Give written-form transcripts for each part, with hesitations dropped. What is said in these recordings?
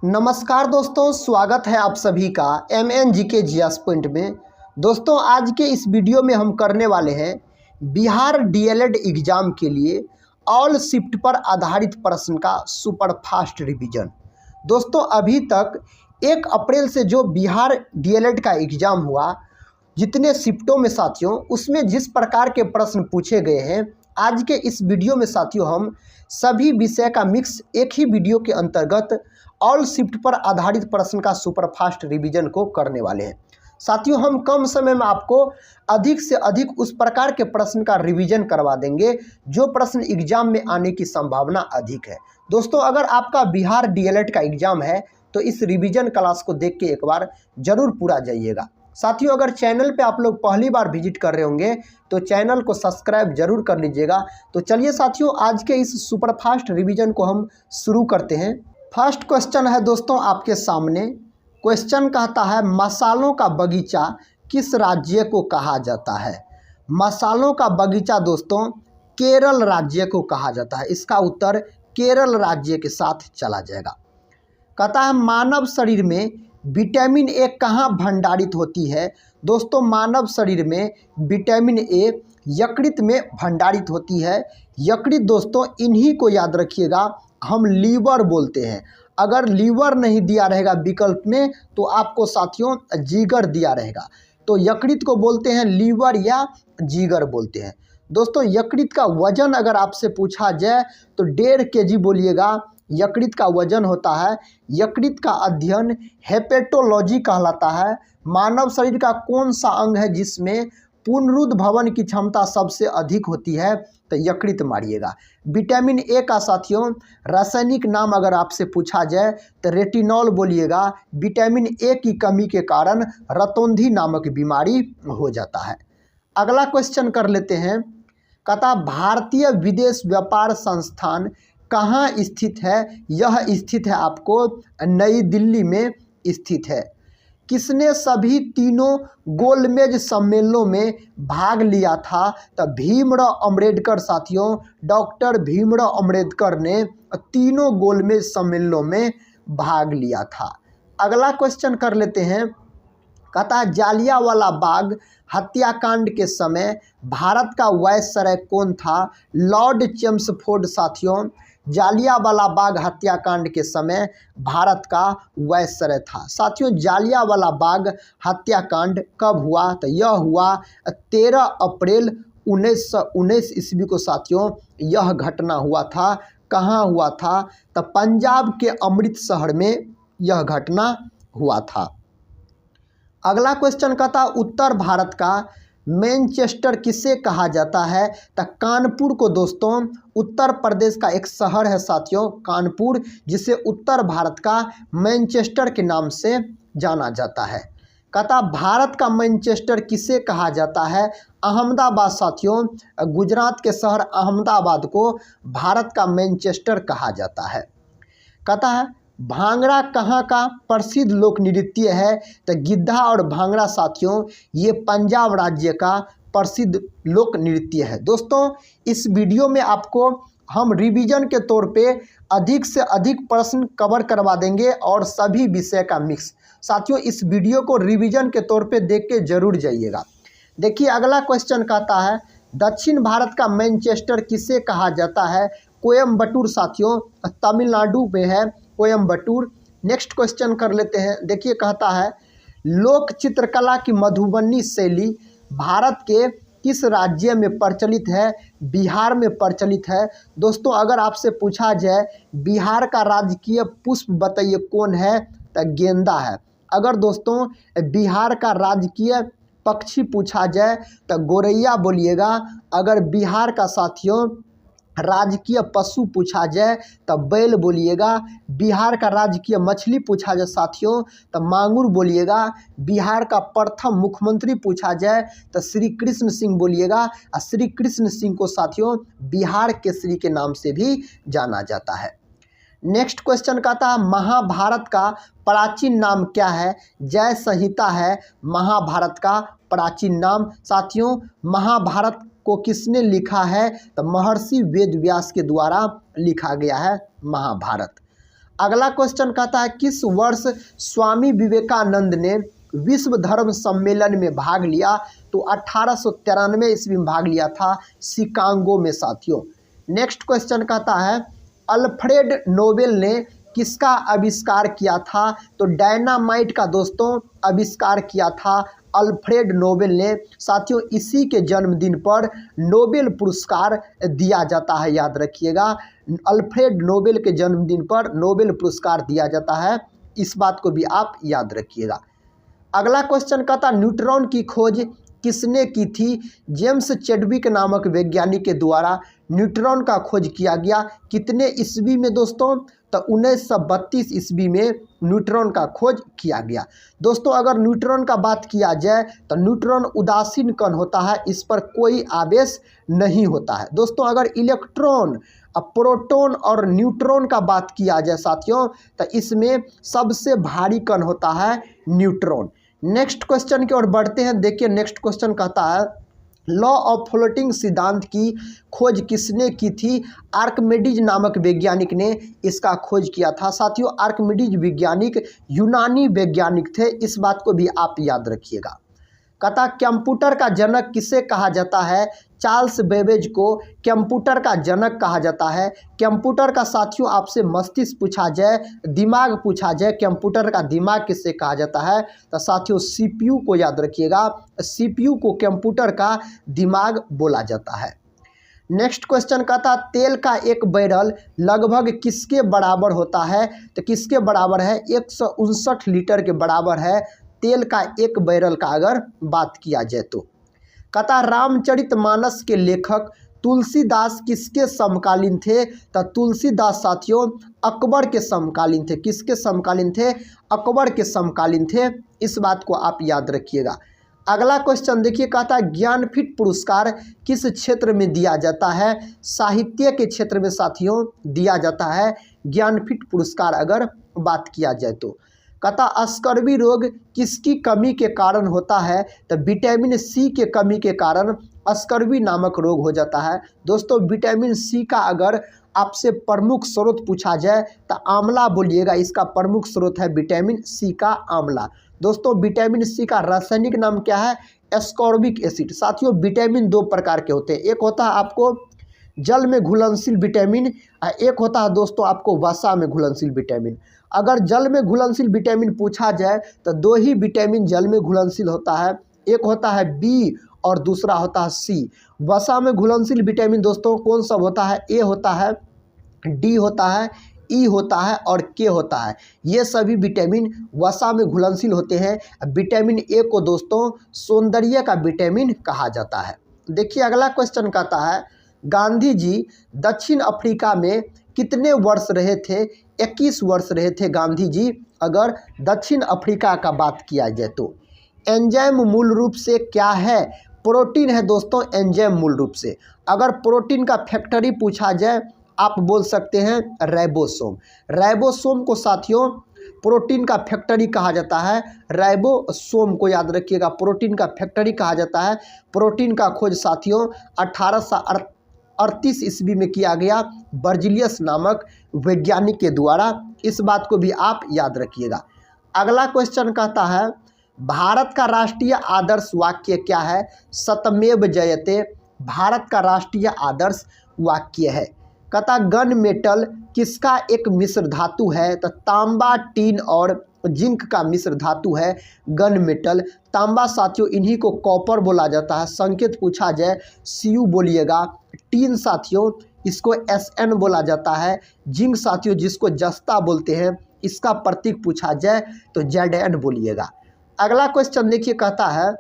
नमस्कार दोस्तों, स्वागत है आप सभी का MNGK GS पॉइंट में। दोस्तों, आज के इस वीडियो में हम करने वाले हैं बिहार DLED एग्ज़ाम के लिए ऑल शिफ्ट पर आधारित प्रश्न का सुपर फास्ट रिवीजन। दोस्तों, अभी तक 1 अप्रैल से जो बिहार DLED का एग्ज़ाम हुआ, जितने शिफ्टों में साथियों, उसमें जिस प्रकार के प्रश्न पूछे गए हैं, आज के इस वीडियो में साथियों हम सभी विषय का मिक्स एक ही वीडियो के अंतर्गत ऑल शिफ्ट पर आधारित प्रश्न का सुपरफास्ट रिवीजन को करने वाले हैं। साथियों, हम कम समय में आपको अधिक से अधिक उस प्रकार के प्रश्न का रिवीजन करवा देंगे जो प्रश्न एग्जाम में आने की संभावना अधिक है। दोस्तों, अगर आपका बिहार DLED का एग्जाम है तो इस रिवीजन क्लास को देख के एक बार जरूर पूरा जाइएगा। साथियों, अगर चैनल पे आप लोग पहली बार विजिट कर रहे होंगे तो चैनल को सब्सक्राइब जरूर कर लीजिएगा। तो चलिए साथियों, आज के इस सुपरफास्ट रिवीजन को हम शुरू करते हैं। फर्स्ट क्वेश्चन है दोस्तों आपके सामने। क्वेश्चन कहता है, मसालों का बगीचा किस राज्य को कहा जाता है? मसालों का बगीचा दोस्तों केरल राज्य को कहा जाता है। इसका उत्तर केरल राज्य के साथ चला जाएगा। कहता है, मानव शरीर में विटामिन ए कहाँ भंडारित होती है? दोस्तों, मानव शरीर में विटामिन ए यकृत में भंडारित होती है। यकृत दोस्तों, इन्हीं को याद रखिएगा, हम लीवर बोलते हैं। अगर लीवर नहीं दिया रहेगा विकल्प में तो आपको साथियों जिगर दिया रहेगा। तो यकृत को बोलते हैं लीवर या जिगर बोलते हैं। दोस्तों, यकृत का वजन अगर आपसे पूछा जाए तो 1.5 kg बोलिएगा। यकृत का वजन होता है। यकृत का अध्ययन हेपेटोलॉजी कहलाता है। मानव शरीर का कौन सा अंग है जिसमें पुनरुद्भवन की क्षमता सबसे अधिक होती है? तो यकृत मारिएगा। विटामिन ए का साथियों रासायनिक नाम अगर आपसे पूछा जाए तो रेटिनॉल बोलिएगा। विटामिन ए की कमी के कारण रतौंधी नामक बीमारी हो जाता है। अगला क्वेश्चन कर लेते हैं। कहता, भारतीय विदेश व्यापार संस्थान कहाँ स्थित है? यह स्थित है आपको नई दिल्ली में स्थित है। किसने सभी तीनों गोलमेज सम्मेलनों में भाग लिया था? तो भीमराव अम्बेडकर साथियों, डॉक्टर भीमराव अम्बेडकर ने तीनों गोलमेज सम्मेलनों में भाग लिया था। अगला क्वेश्चन कर लेते हैं। कहता है, जालियांवाला बाग हत्याकांड के समय भारत का वायसराय कौन था? लॉर्ड चेम्सफोर्ड साथियों, जालियांवाला बाग हत्याकांड के समय भारत का वायसराय था। साथियों, जालियांवाला बाग हत्याकांड कब हुआ? तो यह हुआ 13 अप्रैल 1919 ईस्वी को साथियों यह घटना हुआ था। कहाँ हुआ था? तो पंजाब के अमृतसर में यह घटना हुआ था। अगला क्वेश्चन कहता, उत्तर भारत का मैनचेस्टर किसे कहा जाता है? तो कानपुर को दोस्तों, उत्तर प्रदेश का एक शहर है साथियों कानपुर, जिसे उत्तर भारत का मैनचेस्टर के नाम से जाना जाता है। कहता, भारत का मैनचेस्टर किसे कहा जाता है? अहमदाबाद साथियों, गुजरात के शहर अहमदाबाद को भारत का मैनचेस्टर कहा जाता है। कहता है, भांगड़ा कहाँ का प्रसिद्ध लोक नृत्य है? तो गिद्धा और भांगड़ा साथियों ये पंजाब राज्य का प्रसिद्ध लोक नृत्य है। दोस्तों, इस वीडियो में आपको हम रिवीजन के तौर पे अधिक से अधिक प्रश्न कवर करवा देंगे और सभी विषय का मिक्स। साथियों, इस वीडियो को रिवीजन के तौर पे देख के जरूर जाइएगा। देखिए, अगला क्वेश्चन कहता है, दक्षिण भारत का मैनचेस्टर किसे कहा जाता है? कोयम्बटूर साथियों, तमिलनाडु में है कोयम्बटूर। नेक्स्ट क्वेश्चन कर लेते हैं। देखिए, कहता है, लोक चित्रकला की मधुबनी शैली भारत के किस राज्य में प्रचलित है? बिहार में प्रचलित है। दोस्तों, अगर आपसे पूछा जाए बिहार का राजकीय पुष्प बताइए कौन है? तो गेंदा है। अगर दोस्तों बिहार का राजकीय पक्षी पूछा जाए तो गोरैया बोलिएगा। अगर बिहार का साथियों राजकीय पशु पूछा जाए तो बैल बोलिएगा। बिहार का राजकीय मछली पूछा जाए साथियों तो मांगुर बोलिएगा। बिहार का प्रथम मुख्यमंत्री पूछा जाए तो श्री कृष्ण सिंह बोलिएगा। और श्री कृष्ण सिंह को साथियों बिहार केसरी के नाम से भी जाना जाता है। नेक्स्ट क्वेश्चन कहता है, महाभारत का प्राचीन नाम क्या है? जय संहिता है महाभारत का प्राचीन नाम। साथियों, महाभारत को किसने लिखा है? तो महर्षि वेदव्यास के द्वारा लिखा गया है महाभारत। अगला क्वेश्चन कहता है किस वर्ष स्वामी विवेकानंद ने विश्व धर्म सम्मेलन में भाग लिया? तो 1893 ईस्वी में भाग लिया था शिकागो में साथियों। नेक्स्ट क्वेश्चन कहता है अल्फ्रेड नोबेल ने किसका आविष्कार किया था? तो डायनामाइट का दोस्तों आविष्कार किया था अल्फ्रेड नोबेल ने। साथियों इसी के जन्मदिन पर नोबेल पुरस्कार दिया जाता है, याद रखिएगा। अल्फ्रेड नोबेल के जन्मदिन पर नोबेल पुरस्कार दिया जाता है, इस बात को भी आप याद रखिएगा। अगला क्वेश्चन कहता न्यूट्रॉन की खोज किसने की थी? जेम्स चैडविक नामक वैज्ञानिक के द्वारा न्यूट्रॉन का खोज किया गया। कितने ईस्वी में दोस्तों? तो 1932 ईस्वी में न्यूट्रॉन का खोज किया गया। दोस्तों अगर न्यूट्रॉन का बात किया जाए तो न्यूट्रॉन उदासीन कण होता है, इस पर कोई आवेश नहीं होता है। दोस्तों अगर इलेक्ट्रॉन, प्रोटॉन और न्यूट्रॉन का बात किया जाए साथियों तो इसमें सबसे भारी कण होता है न्यूट्रॉन। नेक्स्ट क्वेश्चन की ओर बढ़ते हैं। देखिए नेक्स्ट क्वेश्चन कहता है लॉ ऑफ फ्लोटिंग सिद्धांत की खोज किसने की थी? आर्किमिडीज नामक वैज्ञानिक ने इसका खोज किया था। साथियों आर्किमिडीज वैज्ञानिक यूनानी वैज्ञानिक थे, इस बात को भी आप याद रखिएगा। कहता कंप्यूटर का जनक किसे कहा जाता है? चार्ल्स बेबेज को कंप्यूटर का जनक कहा जाता है। कंप्यूटर का साथियों आपसे मस्तिष्क पूछा जाए, दिमाग पूछा जाए, कंप्यूटर का दिमाग किससे कहा जाता है? तो साथियों सीपीयू को याद रखिएगा, सीपीयू को कंप्यूटर का दिमाग बोला जाता है। नेक्स्ट क्वेश्चन कहता तेल का एक बैरल लगभग किसके बराबर होता है? तो किसके बराबर है? 159 लीटर के बराबर है तेल का एक बैरल का अगर बात किया जाए तो। कहता रामचरितमानस के लेखक तुलसीदास किसके समकालीन थे? तो तुलसीदास साथियों अकबर के समकालीन थे। किसके समकालीन थे? अकबर के समकालीन थे, इस बात को आप याद रखिएगा। अगला क्वेश्चन देखिए कहता है ज्ञानपीठ पुरस्कार किस क्षेत्र में दिया जाता है? साहित्य के क्षेत्र में साथियों दिया जाता है ज्ञानपीठ पुरस्कार अगर बात किया जाए तो। कहता स्कर्वी रोग किसकी कमी के कारण होता है? तो विटामिन सी के कमी के कारण स्कर्वी नामक रोग हो जाता है। दोस्तों विटामिन सी का अगर आपसे प्रमुख स्रोत पूछा जाए तो आंवला बोलिएगा, इसका प्रमुख स्रोत है विटामिन सी का आंवला। दोस्तों विटामिन सी का रासायनिक नाम क्या है? Ascorbic acid. साथियों विटामिन दो प्रकार के होते हैं, एक होता है आपको जल में घुलनशील विटामिन, एक होता है दोस्तों आपको वसा में घुलनशील विटामिन। अगर जल में घुलनशील विटामिन पूछा जाए तो दो ही विटामिन जल में घुलनशील होता है, एक होता है बी और दूसरा होता है सी। वसा में घुलनशील विटामिन दोस्तों कौन सा होता है? ए होता है, डी होता है, ई होता है और के होता है। ये सभी विटामिन वसा में घुलनशील होते हैं। विटामिन ए को दोस्तों सौंदर्य का विटामिन कहा जाता है। देखिए अगला क्वेश्चन कहता है गांधी जी दक्षिण अफ्रीका में कितने वर्ष रहे थे? 21 वर्ष रहे थे गांधी जी अगर दक्षिण अफ्रीका का बात किया जाए तो। एंजाइम मूल रूप से क्या है? प्रोटीन है दोस्तों एंजाइम मूल रूप से। अगर प्रोटीन का फैक्टरी पूछा जाए आप बोल सकते हैं राइबोसोम। राइबोसोम को साथियों प्रोटीन का फैक्टरी कहा जाता है। राइबोसोम को याद रखिएगा, प्रोटीन का फैक्टरी कहा जाता है। प्रोटीन का खोज साथियों 1838 ईस्वी में किया गया बर्जिलियस नामक वैज्ञानिक के द्वारा, इस बात को भी आप याद रखिएगा। अगला क्वेश्चन कहता है भारत का राष्ट्रीय आदर्श वाक्य क्या है? सत्यमेव जयते भारत का राष्ट्रीय आदर्श वाक्य है। कहता गन मेटल किसका एक मिश्र धातु है? तो तांबा, टीन और जिंक का मिश्र धातु है गन मेटल। तांबा साथियों इन्हीं को कॉपर बोला जाता है, संकेत पूछा जाए Cu बोलिएगा। टीन साथियों इसको Sn बोला जाता है। जिंक साथियों जिसको जस्ता बोलते हैं, इसका प्रतीक पूछा जाए तो Zn बोलिएगा। अगला क्वेश्चन देखिए कहता है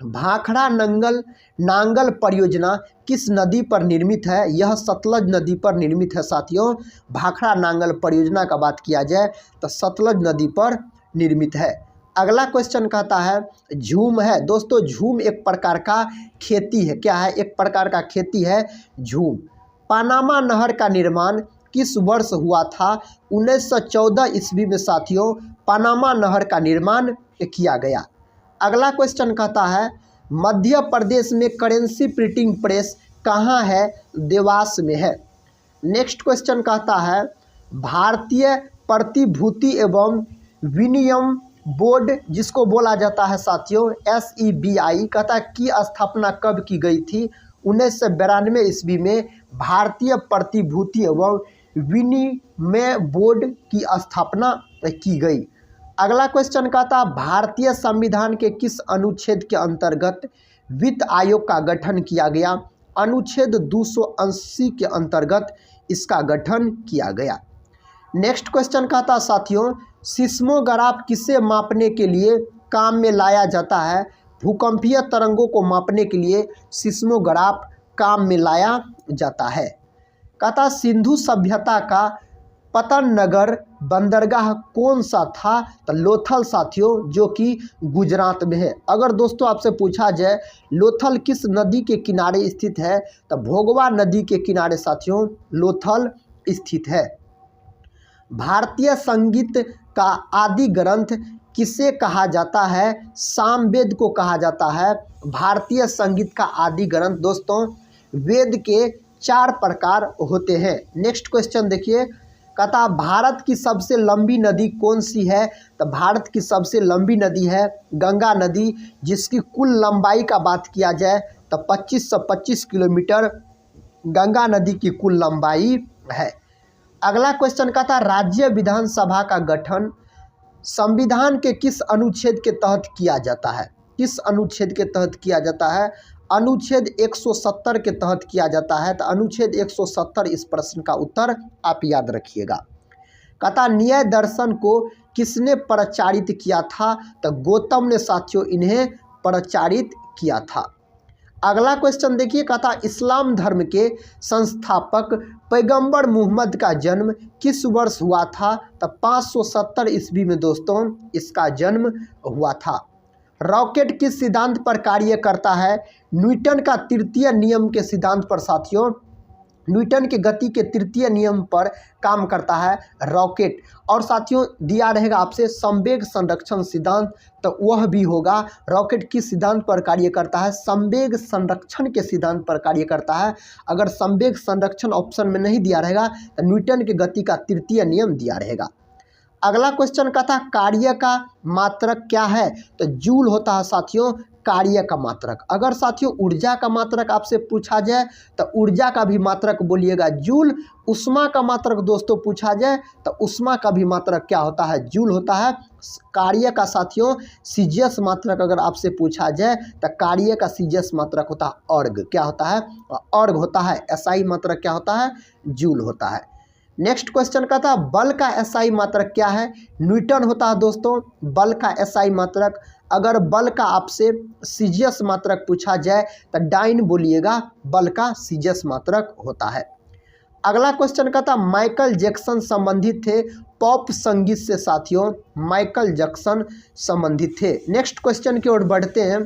भाखड़ा नांगल परियोजना किस नदी पर निर्मित है? यह सतलज नदी पर निर्मित है साथियों। भाखड़ा नांगल परियोजना का बात किया जाए तो सतलज नदी पर निर्मित है। अगला क्वेश्चन कहता है झूम है। दोस्तों झूम एक प्रकार का खेती है। क्या है? एक प्रकार का खेती है झूम। पानामा नहर का निर्माण किस वर्ष हुआ था? 1914 ईस्वी में साथियों पानामा नहर का निर्माण किया गया। अगला क्वेश्चन कहता है मध्य प्रदेश में करेंसी प्रिंटिंग प्रेस कहाँ है? देवास में है। नेक्स्ट क्वेश्चन कहता है भारतीय प्रतिभूति एवं विनिमय बोर्ड जिसको बोला जाता है साथियों SEBI कहता है की स्थापना कब की गई थी? 1992 ईस्वी में भारतीय प्रतिभूति एवं विनिमय बोर्ड की स्थापना की गई। अगला क्वेश्चन कहता है भारतीय संविधान के किस अनुच्छेद के अंतर्गत वित्त आयोग का गठन किया गया? अनुच्छेद 280 के अंतर्गत इसका गठन किया गया। नेक्स्ट क्वेश्चन कहता है साथियों सिस्मोग्राफ किसे मापने के लिए काम में लाया जाता है? भूकंपीय तरंगों को मापने के लिए सिस्मोग्राफ काम में लाया जाता है। कहता सिंधु सभ्यता का पतन नगर बंदरगाह कौन सा था? तो लोथल साथियों, जो कि गुजरात में है। अगर दोस्तों आपसे पूछा जाए लोथल किस नदी के किनारे स्थित है? तो भोगवा नदी के किनारे साथियों लोथल स्थित है। भारतीय संगीत का आदि ग्रंथ किसे कहा जाता है? सामवेद को कहा जाता है भारतीय संगीत का आदि ग्रंथ। दोस्तों वेद के 4 प्रकार होते हैं। नेक्स्ट क्वेश्चन देखिए, कहता भारत की सबसे लंबी नदी कौन सी है? तो भारत की सबसे लंबी नदी है गंगा नदी, जिसकी कुल लंबाई का बात किया जाए तो 2525 किलोमीटर गंगा नदी की कुल लंबाई है। अगला क्वेश्चन कहता राज्य विधानसभा का गठन संविधान के किस अनुच्छेद के तहत किया जाता है? किस अनुच्छेद के तहत किया जाता है? अनुच्छेद 170 के तहत किया जाता है। तो अनुच्छेद 170 इस प्रश्न का उत्तर आप याद रखिएगा। कहता न्याय दर्शन को किसने प्रचारित किया था? तो गौतम ने साथियों इन्हें प्रचारित किया था। अगला क्वेश्चन देखिए, कहता इस्लाम धर्म के संस्थापक पैगंबर मोहम्मद का जन्म किस वर्ष हुआ था? तो 570 ईस्वी में दोस्तों इसका जन्म हुआ था। रॉकेट किस सिद्धांत पर कार्य करता है? न्यूटन का तृतीय नियम के सिद्धांत पर साथियों, न्यूटन के गति के तृतीय नियम पर काम करता है रॉकेट। और साथियों दिया रहेगा आपसे संवेग संरक्षण सिद्धांत, तो वह भी होगा। रॉकेट किस सिद्धांत पर कार्य करता है? संवेग संरक्षण के सिद्धांत पर कार्य करता है। अगर संवेग संरक्षण ऑप्शन में नहीं दिया रहेगा तो न्यूटन के गति का तृतीय नियम दिया रहेगा। अगला क्वेश्चन का था कार्य का मात्रक क्या है? तो जूल होता है साथियों कार्य का मात्रक। अगर साथियों ऊर्जा का मात्रक आपसे पूछा जाए तो ऊर्जा का भी मात्रक बोलिएगा जूल। उष्मा का मात्रक दोस्तों पूछा जाए तो उष्मा का भी मात्रक क्या होता है? जूल होता है। कार्य का साथियों सीजियस मात्रक अगर आपसे पूछा जाए तो कार्य का सीजियस मात्रक होता है अर्ग। क्या होता है? अर्ग होता है। एसआई मात्रक क्या होता है? जूल होता है। नेक्स्ट क्वेश्चन का था बल का एसआई मात्रक क्या है? न्यूटन होता है दोस्तों बल का एसआई मात्रक। अगर बल का आपसे सीजियस मात्रक पूछा जाए तो डाइन बोलिएगा, बल का सीजियस मात्रक होता है। अगला क्वेश्चन का था माइकल जैक्सन संबंधित थे पॉप संगीत से साथियों, माइकल जैक्सन संबंधित थे। नेक्स्ट क्वेश्चन की ओर बढ़ते हैं।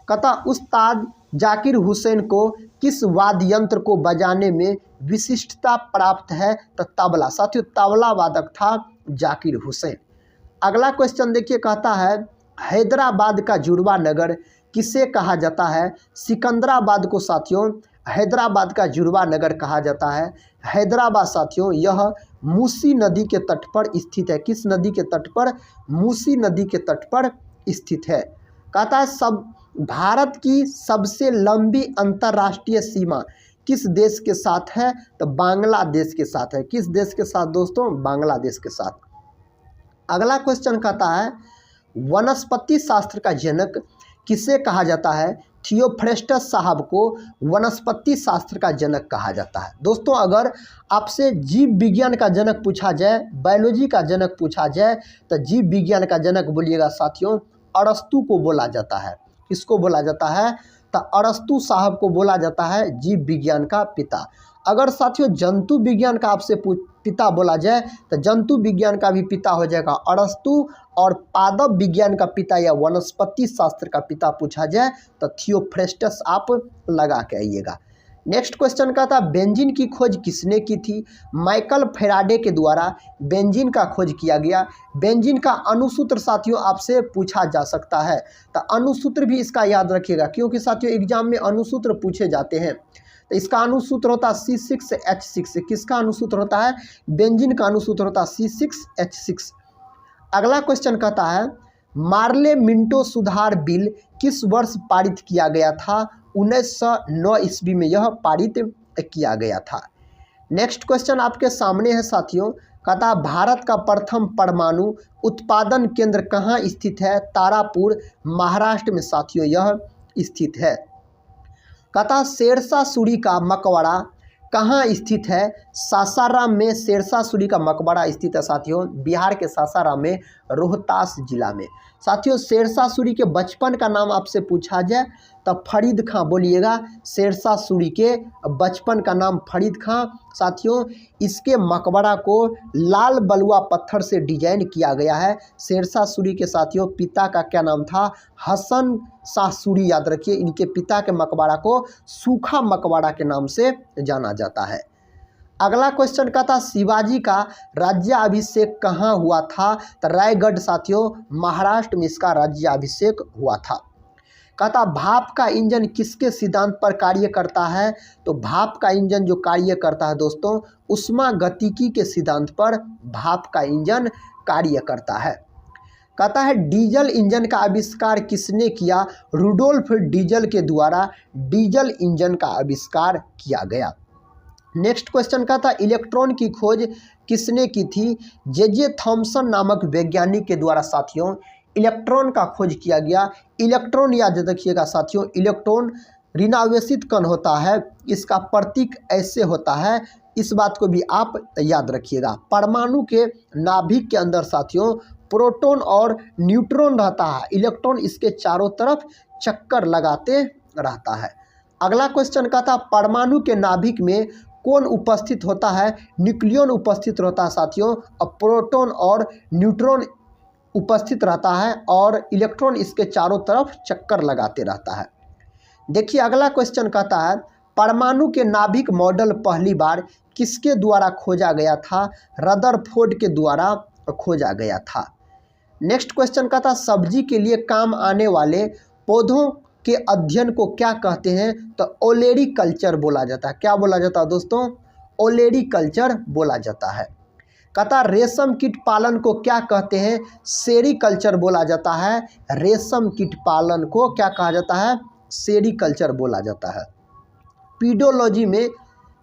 कहता उस्ताद जाकिर हुसैन को किस वाद्य यंत्र को बजाने में विशिष्टता प्राप्त है? तो तबला। साथियों तबला वादक था जाकिर हुसैन। अगला क्वेश्चन देखिए, कहता है हैदराबाद का जुड़वा नगर किसे कहा जाता है? सिकंदराबाद को साथियों हैदराबाद का जुड़वा नगर कहा जाता है। हैदराबाद साथियों यह मूसी नदी के तट पर स्थित है। किस नदी के तट पर? मूसी नदी के तट पर स्थित है। कहता है सब भारत की सबसे लंबी अंतर्राष्ट्रीय सीमा किस देश के साथ है? तो बांग्लादेश के साथ है। किस देश के साथ दोस्तों? बांग्लादेश के साथ। अगला क्वेश्चन कहता है वनस्पति शास्त्र का जनक किसे कहा जाता है? थियोफ्रेस्टस साहब को वनस्पति शास्त्र का जनक कहा जाता है। दोस्तों अगर आपसे जीव विज्ञान का जनक पूछा जाए, बायोलॉजी का जनक पूछा जाए, तो जीव विज्ञान का जनक बोलिएगा साथियों अरस्तु को बोला जाता है। किसको बोला जाता है? तो अरस्तु साहब को बोला जाता है जीव विज्ञान का पिता। अगर साथियों जंतु विज्ञान का आपसे पिता बोला जाए तो जंतु विज्ञान का भी पिता हो जाएगा अरस्तु, और पादप विज्ञान का पिता या वनस्पति शास्त्र का पिता पूछा जाए तो थियोफ्रेस्टस आप लगा के आइएगा। नेक्स्ट क्वेश्चन का था बेंजीन की खोज किसने की थी? माइकल फैराडे के द्वारा बेंजीन का खोज किया गया। बेंजीन का अणुसूत्र साथियों आपसे पूछा जा सकता है, तो अणुसूत्र भी इसका याद रखिएगा क्योंकि साथियों एग्जाम में अणुसूत्र पूछे जाते हैं। तो इसका अनुसूत्र होता है C6H6। किसका अनुसूत्र होता है? बेंजीन का अनुसूत्र होता है C6H6। अगला क्वेश्चन कहता है मार्ले मिंटो सुधार बिल किस वर्ष पारित किया गया था? 1909 ईस्वी में यह पारित किया गया था। नेक्स्ट क्वेश्चन आपके सामने है साथियों, कहता है भारत का प्रथम परमाणु उत्पादन केंद्र कहाँ स्थित है? तारापुर, महाराष्ट्र में साथियों यह स्थित है। कहता शेरशाह सूरी का मकबरा कहाँ स्थित है? सासाराम में शेरशाह सूरी का मकबरा स्थित है साथियों, बिहार के सासाराम में, रोहतास जिला में। साथियों शेरशाह सूरी के बचपन का नाम आपसे पूछा जाए तब फरीद खां बोलिएगा। शेरशाह सूरी के बचपन का नाम फरीद खां। साथियों इसके मकबरा को लाल बलुआ पत्थर से डिजाइन किया गया है। शेरशाह सूरी के साथियों पिता का क्या नाम था? हसन शाह सूरी, याद रखिए। इनके पिता के मकबरा को सूखा मकबरा के नाम से जाना जाता है। अगला क्वेश्चन का था शिवाजी का राज्याभिषेक कहाँ हुआ था? तो रायगढ़ साथियों, महाराष्ट्र में इसका राज्याभिषेक हुआ था। कहता भाप का इंजन किसके सिद्धांत पर कार्य करता है? तो भाप का इंजन जो कार्य करता है दोस्तों, उष्मागतिकी के सिद्धांत पर भाप का इंजन कार्य करता है। कहता है डीजल इंजन का आविष्कार किसने किया? रुडोल्फ डीजल के द्वारा डीजल इंजन का आविष्कार किया गया। नेक्स्ट क्वेश्चन का था इलेक्ट्रॉन की खोज किसने की थी? जे थॉमसन नामक वैज्ञानिक के द्वारा साथियों इलेक्ट्रॉन का खोज किया गया। इलेक्ट्रॉन याद रखिएगा साथियों, इलेक्ट्रॉन ऋणावेशित कण होता है, इसका प्रतीक ऐसे होता है, इस बात को भी आप याद रखिएगा। परमाणु के नाभिक के अंदर साथियों प्रोटॉन और न्यूट्रॉन रहता है, इलेक्ट्रॉन इसके चारों तरफ चक्कर लगाते रहता है। अगला क्वेश्चन का था परमाणु के नाभिक में कौन उपस्थित होता है? न्यूक्लियन उपस्थित रहता है साथियों, और प्रोटॉन और न्यूट्रॉन उपस्थित रहता है और इलेक्ट्रॉन इसके चारों तरफ चक्कर लगाते रहता है। देखिए अगला क्वेश्चन कहता है परमाणु के नाभिक मॉडल पहली बार किसके द्वारा खोजा गया था? रदरफोर्ड के द्वारा खोजा गया था। नेक्स्ट क्वेश्चन कहता सब्जी के लिए काम आने वाले पौधों के अध्ययन को क्या कहते हैं? तो ओलेरी कल्चर बोला जाता है। क्या बोला जाता है दोस्तों? ओलेरी कल्चर बोला जाता है। कहता रेशम कीट पालन को क्या कहते हैं? सेरीकल्चर बोला जाता है। रेशम कीट पालन को क्या कहा जाता है? सेरीकल्चर बोला जाता है। पीडोलॉजी में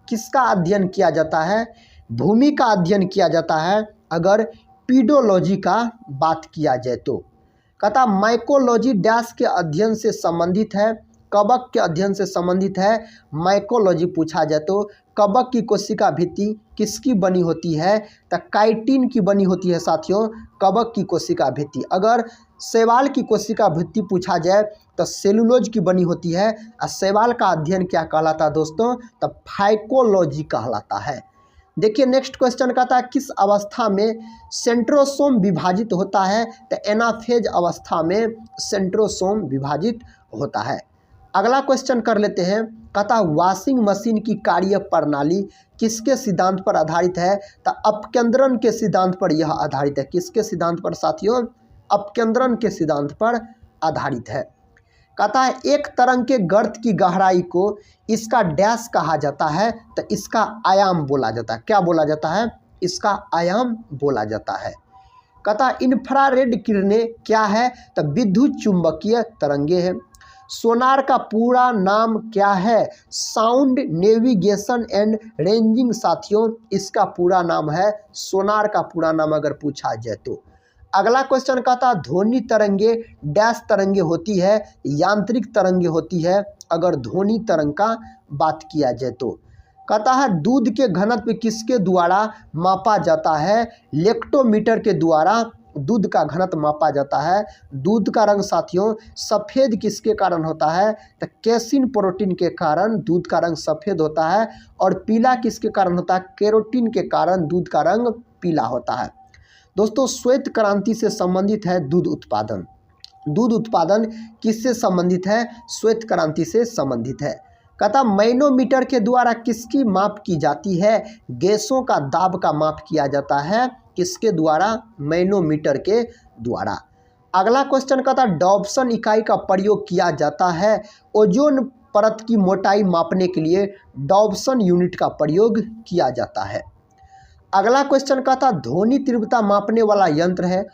किसका अध्ययन किया जाता है? भूमि का अध्ययन किया जाता है अगर पीडोलॉजी का बात किया जाए तो। कहता माइकोलॉजी डैश के अध्ययन से संबंधित है? कवक के अध्ययन से संबंधित है। माइकोलॉजी पूछा जाए तो कवक की कोशिका भित्ति किसकी बनी होती है? तो काइटिन की बनी होती है साथियों, कवक की कोशिका भित्ति। अगर शैवाल की कोशिका भित्ति पूछा जाए तो सेलुलोज की बनी होती है। और शैवाल का अध्ययन क्या कहलाता है दोस्तों? तो फाइकोलॉजी कहलाता है। देखिए नेक्स्ट क्वेश्चन कहता है किस अवस्था में सेंट्रोसोम विभाजित होता है? तो एनाफेज अवस्था में सेंट्रोसोम विभाजित होता है। अगला क्वेश्चन कर लेते हैं। कहता वॉशिंग मशीन की कार्य प्रणाली किसके सिद्धांत पर आधारित है? तो अपकेंद्रन के सिद्धांत पर यह आधारित है। किसके सिद्धांत पर साथियों? अपकेंद्रन के सिद्धांत पर आधारित है। कहता है एक तरंग के गर्त की गहराई को इसका डैश कहा जाता है? तो इसका आयाम बोला जाता है। क्या बोला जाता है? इसका आयाम बोला जाता है। कहता इंफ्रारेड किरणें क्या है? तो विद्युत चुंबकीय तरंगे हैं। सोनार का पूरा नाम क्या है? साउंड नेविगेशन एंड रेंजिंग साथियों, इसका पूरा नाम है। सोनार का पूरा नाम अगर पूछा जाए तो। अगला क्वेश्चन कहता ध्वनि तरंगे डैश तरंगे होती है? यांत्रिक तरंगे होती है अगर ध्वनि तरंग का बात किया जाए तो। कहता है दूध के घनत्व किसके द्वारा मापा जाता है? लेक्टोमीटर के द्वारा दूध का घनत्व मापा जाता है। दूध का रंग साथियों सफ़ेद किसके कारण होता है? तो कैसिन प्रोटीन के कारण दूध का रंग सफ़ेद होता है। और पीला किसके कारण होता है? कैरोटीन के कारण दूध का रंग पीला होता है। दोस्तों श्वेत क्रांति से संबंधित है दूध उत्पादन। दूध उत्पादन किससे संबंधित है? श्वेत क्रांति से संबंधित है। कहता मैनोमीटर के द्वारा किसकी माप की जाती है? गैसों का दाब का माप किया जाता है। किसके द्वारा? मैनोमीटर के द्वारा। अगला क्वेश्चन कहता डॉप्सन इकाई का प्रयोग किया जाता है ओजोन परत की मोटाई मापने के लिए डॉब्सन यूनिट का प्रयोग किया जाता है। अगला क्वेश्चन का था ध्वनि तीव्रता मापने वाला यंत्र है,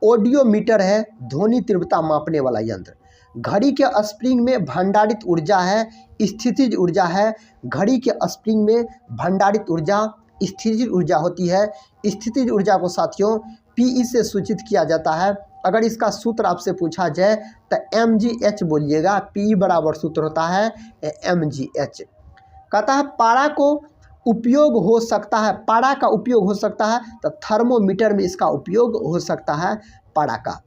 ऑडियोमीटर है ध्वनि तीव्रता मापने वाला यंत्र। घड़ी के स्प्रिंग में भंडारित ऊर्जा है, स्थितिज ऊर्जा है। घड़ी के स्प्रिंग में भंडारित ऊर्जा स्थितिज ऊर्जा होती है। स्थितिज ऊर्जा को साथियों पीई से सूचित किया जाता है। अगर इसका सूत्र आपसे पूछा जाए तो mgh बोलिएगा। पी बराबर सूत्र होता है mgh। कहता है पारा को उपयोग हो सकता है, पारा का उपयोग हो सकता है तो थर्मोमीटर में इसका उपयोग हो सकता है पारा का।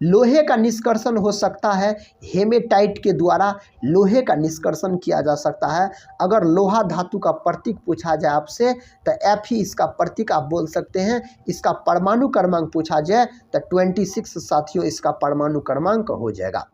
लोहे का निष्कर्षण हो सकता है हेमेटाइट के द्वारा, लोहे का निष्कर्षण किया जा सकता है। अगर लोहा धातु का प्रतीक पूछा जाए आपसे तो एफ ही इसका प्रतीक आप बोल सकते हैं। इसका परमाणु क्रमांक पूछा जाए तो 26 साथियों इसका परमाणु क्रमांक हो जाएगा।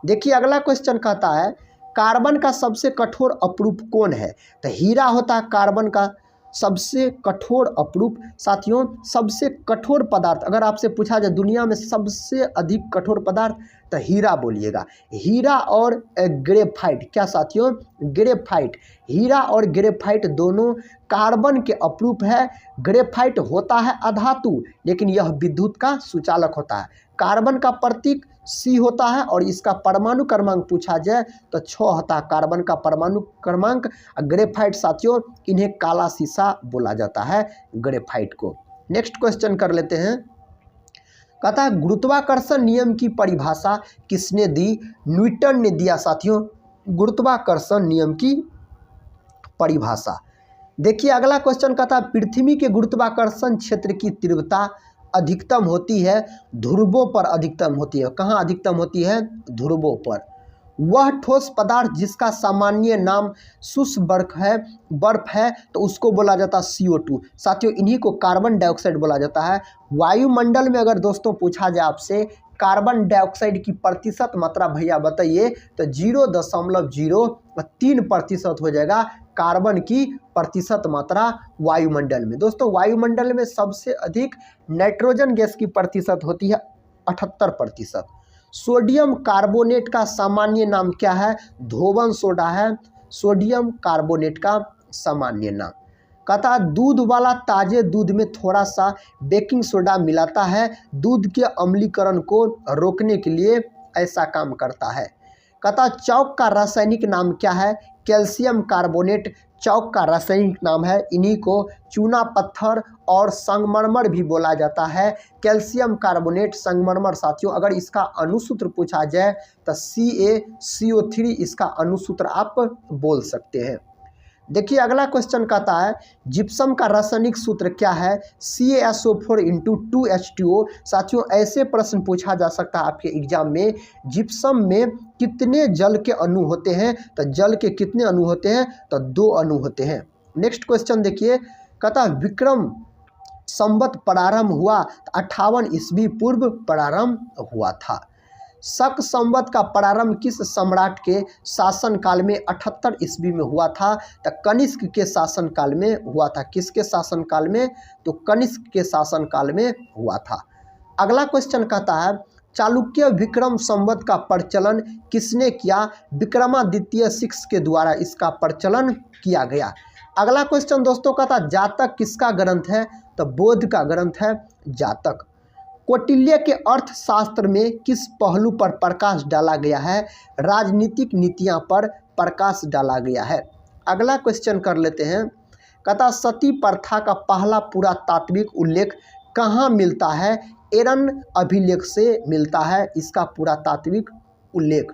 देखिए अगला क्वेश्चन कहता है कार्बन का सबसे कठोर अपरूप कौन है? तो हीरा होता है कार्बन का सबसे कठोर अपरूप। साथियों सबसे कठोर पदार्थ अगर आपसे पूछा जाए दुनिया में सबसे अधिक कठोर पदार्थ तो हीरा बोलिएगा। हीरा और ग्रेफाइट, क्या साथियों? ग्रेफाइट। हीरा और ग्रेफाइट दोनों कार्बन के अपरूप है। ग्रेफाइट होता है अधातु लेकिन यह विद्युत का सुचालक होता है। कार्बन का प्रतीक C होता है और इसका परमाणु क्रमांक पूछा जाए तो 6 होता है कार्बन का परमाणु क्रमांक। ग्रेफाइट साथियों इन्हें काला शीशा बोला जाता है ग्रेफाइट को। नेक्स्ट क्वेश्चन कर लेते हैं। कहता है गुरुत्वाकर्षण नियम की परिभाषा किसने दी? न्यूटन ने दिया साथियों गुरुत्वाकर्षण नियम की परिभाषा। देखिए अगला क्वेश्चन कहता है पृथ्वी के गुरुत्वाकर्षण क्षेत्र की तीव्रता अधिकतम होती है ध्रुवों पर अधिकतम होती है। कहाँ अधिकतम होती है? ध्रुवों पर। वह ठोस पदार्थ जिसका सामान्य नाम शुष्क बर्फ है तो उसको बोला जाता है CO2। साथियों इन्हीं को कार्बन डाइऑक्साइड बोला जाता है। वायुमंडल में अगर दोस्तों पूछा जाए आपसे कार्बन डाइऑक्साइड की प्रतिशत मात्रा भैया बताइए तो 0.03% हो जाएगा कार्बन की प्रतिशत मात्रा वायुमंडल में। दोस्तों वायुमंडल में सबसे अधिक नाइट्रोजन गैस की प्रतिशत होती है 78%। सोडियम कार्बोनेट का सामान्य नाम क्या है? धोवन सोडा है सोडियम कार्बोनेट का सामान्य नाम। कहता दूध वाला ताजे दूध में थोड़ा सा बेकिंग सोडा मिलाता है, दूध के अम्लीकरण को रोकने के लिए ऐसा काम करता है। कहता चौक का रासायनिक नाम क्या है? कैल्शियम कार्बोनेट चौक का रासायनिक नाम है। इन्हीं को चूना पत्थर और संगमरमर भी बोला जाता है। कैल्शियम कार्बोनेट संगमरमर साथियों अगर इसका अनुसूत्र पूछा जाए तो CaCO3 इसका अनुसूत्र आप बोल सकते हैं। देखिए अगला क्वेश्चन कहता है जिप्सम का रासायनिक सूत्र क्या है? CaSO4 × 2H2O। साथियों ऐसे प्रश्न पूछा जा सकता है आपके एग्जाम में। जिप्सम में कितने जल के अणु होते हैं? तो जल के कितने अणु होते हैं? तो 2 अणु होते हैं। नेक्स्ट क्वेश्चन देखिए कहता है विक्रम संवत प्रारंभ हुआ 58 ईस्वी पूर्व प्रारंभ हुआ था। शक संवत का प्रारंभ किस सम्राट के शासनकाल में 78 ईस्वी में हुआ था? तो कनिष्क के शासनकाल में हुआ था। किसके शासनकाल में? तो कनिष्क के शासनकाल में हुआ था। अगला क्वेश्चन कहता है चालुक्य विक्रम संवत का प्रचलन किसने किया? विक्रमादित्य 6 के द्वारा इसका प्रचलन किया गया। अगला क्वेश्चन दोस्तों कहता जातक किसका ग्रंथ है? तो बोध का ग्रंथ है जातक। कौटिल्य के अर्थशास्त्र में किस पहलू पर प्रकाश डाला गया है? राजनीतिक नीतियां पर प्रकाश डाला गया है। अगला क्वेश्चन कर लेते हैं। कहता सती प्रथा का पहला पुरातात्विक उल्लेख कहाँ मिलता है? एरन अभिलेख से मिलता है इसका पुरातात्विक उल्लेख।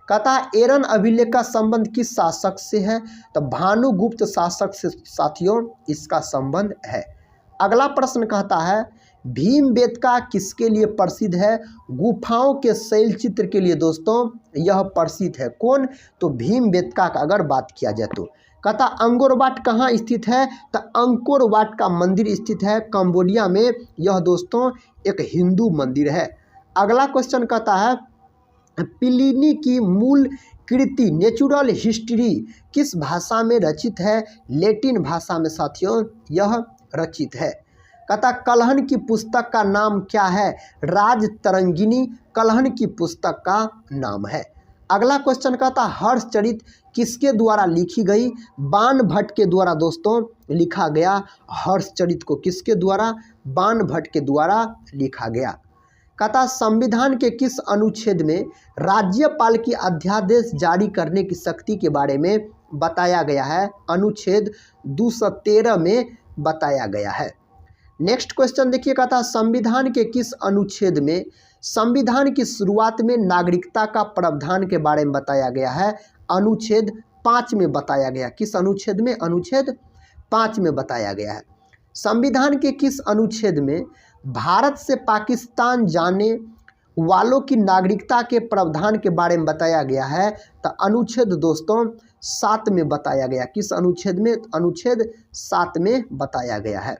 कहता एरन अभिलेख का संबंध किस शासक से है? तो भानुगुप्त शासक से साथियों इसका संबंध है। अगला प्रश्न कहता है भीमबेटका किसके लिए प्रसिद्ध है? गुफाओं के शैल चित्र के लिए दोस्तों यह प्रसिद्ध है। कौन? तो भीमबेटका का अगर बात किया जाए तो। कहता अंकोर वाट कहाँ स्थित है? तो अंकोर वाट का मंदिर स्थित है कंबोडिया में। यह दोस्तों एक हिंदू मंदिर है। अगला क्वेश्चन कहता है प्लिनी की मूल कृति नेचुरल हिस्ट्री किस भाषा में रचित है? लैटिन भाषा में साथियों यह रचित है। कहता कलहन की पुस्तक का नाम क्या है? राजतरंगिणी कलहन की पुस्तक का नाम है। अगला क्वेश्चन कहता हर्षचरित किसके द्वारा लिखी गई? बाणभट्ट के द्वारा दोस्तों लिखा गया। हर्षचरित को किसके द्वारा? बाणभट्ट के द्वारा लिखा गया। कहता संविधान के किस अनुच्छेद में राज्यपाल की अध्यादेश जारी करने की शक्ति के बारे में बताया गया है? अनुच्छेद 213 में बताया गया है। नेक्स्ट क्वेश्चन देखिए, कहता संविधान के किस अनुच्छेद में संविधान की शुरुआत में नागरिकता का प्रावधान के बारे में बताया गया है? अनुच्छेद 5 में बताया गया। किस अनुच्छेद में? अनुच्छेद 5 में बताया गया है। संविधान के किस अनुच्छेद में भारत से पाकिस्तान जाने वालों की नागरिकता के प्रावधान के बारे में बताया गया है? तो अनुच्छेद दोस्तों 7 में बताया गया। किस अनुच्छेद में? अनुच्छेद 7 में बताया गया है।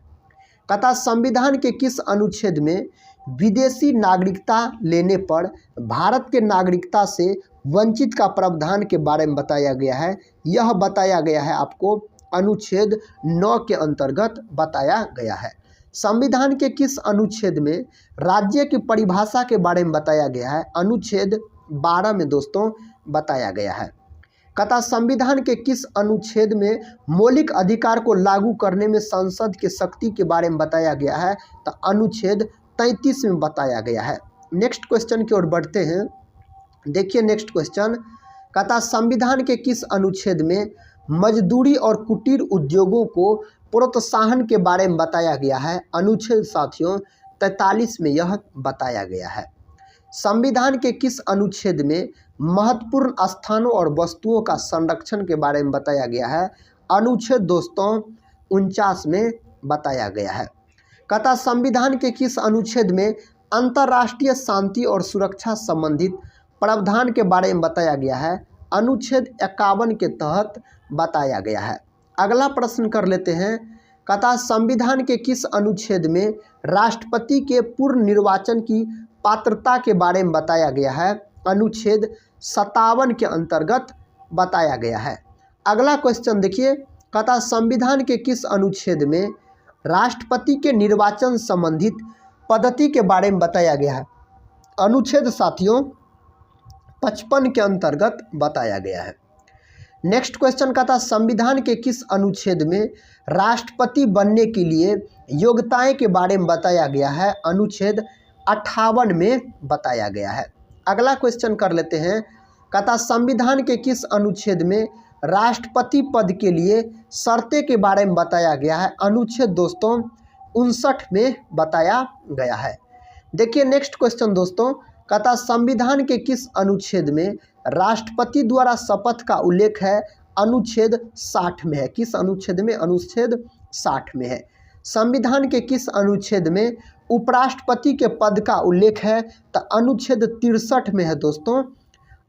कहता संविधान के किस अनुच्छेद में विदेशी नागरिकता लेने पर भारत के नागरिकता से वंचित का प्रावधान के बारे में बताया गया है? यह बताया गया है आपको अनुच्छेद 9 के अंतर्गत बताया गया है। संविधान के किस अनुच्छेद में राज्य की परिभाषा के बारे में बताया गया है? अनुच्छेद 12 में दोस्तों बताया गया है। कहता संविधान के किस अनुच्छेद में मौलिक अधिकार को लागू करने में संसद के शक्ति के बारे में बताया गया है? तो अनुच्छेद 33 में बताया गया है। नेक्स्ट क्वेश्चन की ओर बढ़ते हैं। देखिए नेक्स्ट क्वेश्चन, कहता संविधान के किस अनुच्छेद में मजदूरी और कुटीर उद्योगों को प्रोत्साहन के बारे में बताया गया है? अनुच्छेद साथियों 43 में यह बताया गया है। संविधान के किस अनुच्छेद में महत्वपूर्ण स्थानों और वस्तुओं का संरक्षण के बारे में बताया गया है? अनुच्छेद दोस्तों 49 में बताया गया है। कहता संविधान के किस अनुच्छेद में अंतर्राष्ट्रीय शांति और सुरक्षा संबंधित प्रावधान के बारे में बताया गया है? अनुच्छेद 51 के तहत बताया गया है। अगला प्रश्न कर लेते हैं। कहता संविधान के किस अनुच्छेद में राष्ट्रपति के पूर्ण निर्वाचन की पात्रता के बारे में बताया गया है? अनुच्छेद 57 के अंतर्गत बताया गया है। अगला क्वेश्चन देखिए, कहता संविधान के किस अनुच्छेद में राष्ट्रपति के निर्वाचन संबंधित पद्धति के बारे में बताया गया है? अनुच्छेद साथियों 55 के अंतर्गत बताया गया है। नेक्स्ट क्वेश्चन कहता संविधान के किस अनुच्छेद में राष्ट्रपति बनने के लिए योग्यताएं के बारे में बताया गया है? अनुच्छेद 58 में बताया गया है। अगला क्वेश्चन कर लेते हैं। कहता संविधान के किस अनुच्छेद में राष्ट्रपति पद के लिए शर्तें के बारे में बताया गया है? अनुच्छेद दोस्तों 59 में बताया गया है। देखिए नेक्स्ट क्वेश्चन दोस्तों, कहता संविधान के किस अनुच्छेद में राष्ट्रपति द्वारा शपथ का उल्लेख है? अनुच्छेद 60 में है। किस अनुच्छेद में? अनुच्छेद 60 में है। संविधान के किस अनुच्छेद में उपराष्ट्रपति के पद का उल्लेख है? तो अनुच्छेद 63 में है दोस्तों।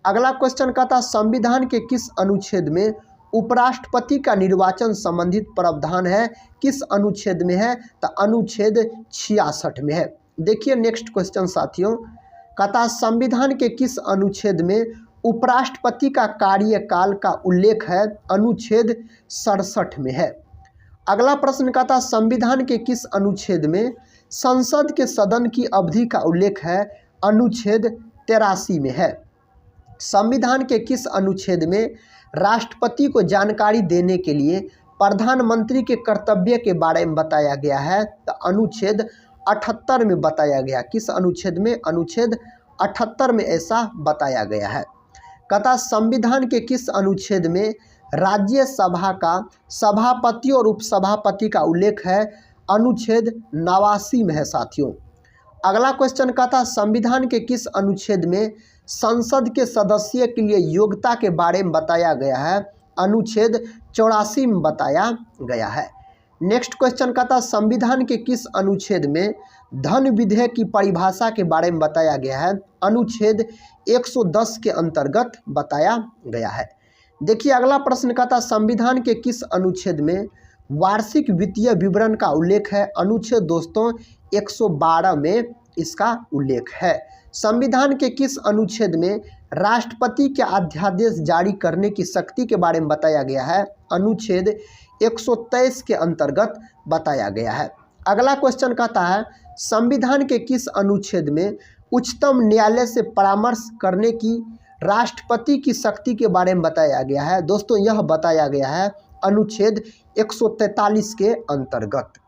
अगला क्वेश्चन कहता संविधान के किस अनुच्छेद में उपराष्ट्रपति का निर्वाचन संबंधित प्रावधान है? किस अनुच्छेद में है? तो अनुच्छेद 66 में है। देखिए नेक्स्ट क्वेश्चन साथियों, कहता संविधान के किस अनुच्छेद में उपराष्ट्रपति का कार्यकाल का उल्लेख है? अनुच्छेद 67 में है। अगला प्रश्न कहता संविधान के किस अनुच्छेद में संसद के सदन की अवधि का उल्लेख है? अनुच्छेद 83 में है। संविधान के किस अनुच्छेद में राष्ट्रपति को जानकारी देने के लिए प्रधानमंत्री के कर्तव्य के बारे में बताया गया है? तो अनुच्छेद 78 में बताया गया। किस अनुच्छेद में? अनुच्छेद 78 में ऐसा बताया गया है। कहता संविधान के किस अनुच्छेद में राज्यसभा का सभापति और उपसभापति का उल्लेख है? अनुच्छेद 89 में है साथियों। अगला क्वेश्चन कहता संविधान के किस अनुच्छेद में संसद के सदस्य के लिए योग्यता के बारे में बताया गया है? अनुच्छेद 84 में बताया गया है। नेक्स्ट क्वेश्चन कहता संविधान के किस अनुच्छेद में धन विधेयक की परिभाषा के बारे में बताया गया है? अनुच्छेद 110 के अंतर्गत बताया गया है। देखिए अगला प्रश्न कहता संविधान के किस अनुच्छेद में वार्षिक वित्तीय विवरण का उल्लेख है? अनुच्छेद दोस्तों 112 में इसका उल्लेख है। संविधान के किस अनुच्छेद में राष्ट्रपति के अध्यादेश जारी करने की शक्ति के बारे में बताया गया है? अनुच्छेद 123 के अंतर्गत बताया गया है। अगला क्वेश्चन कहता है संविधान के किस अनुच्छेद में उच्चतम न्यायालय से परामर्श करने की राष्ट्रपति की शक्ति के बारे में बताया गया है। दोस्तों यह बताया गया है अनुच्छेद 143 के अंतर्गत।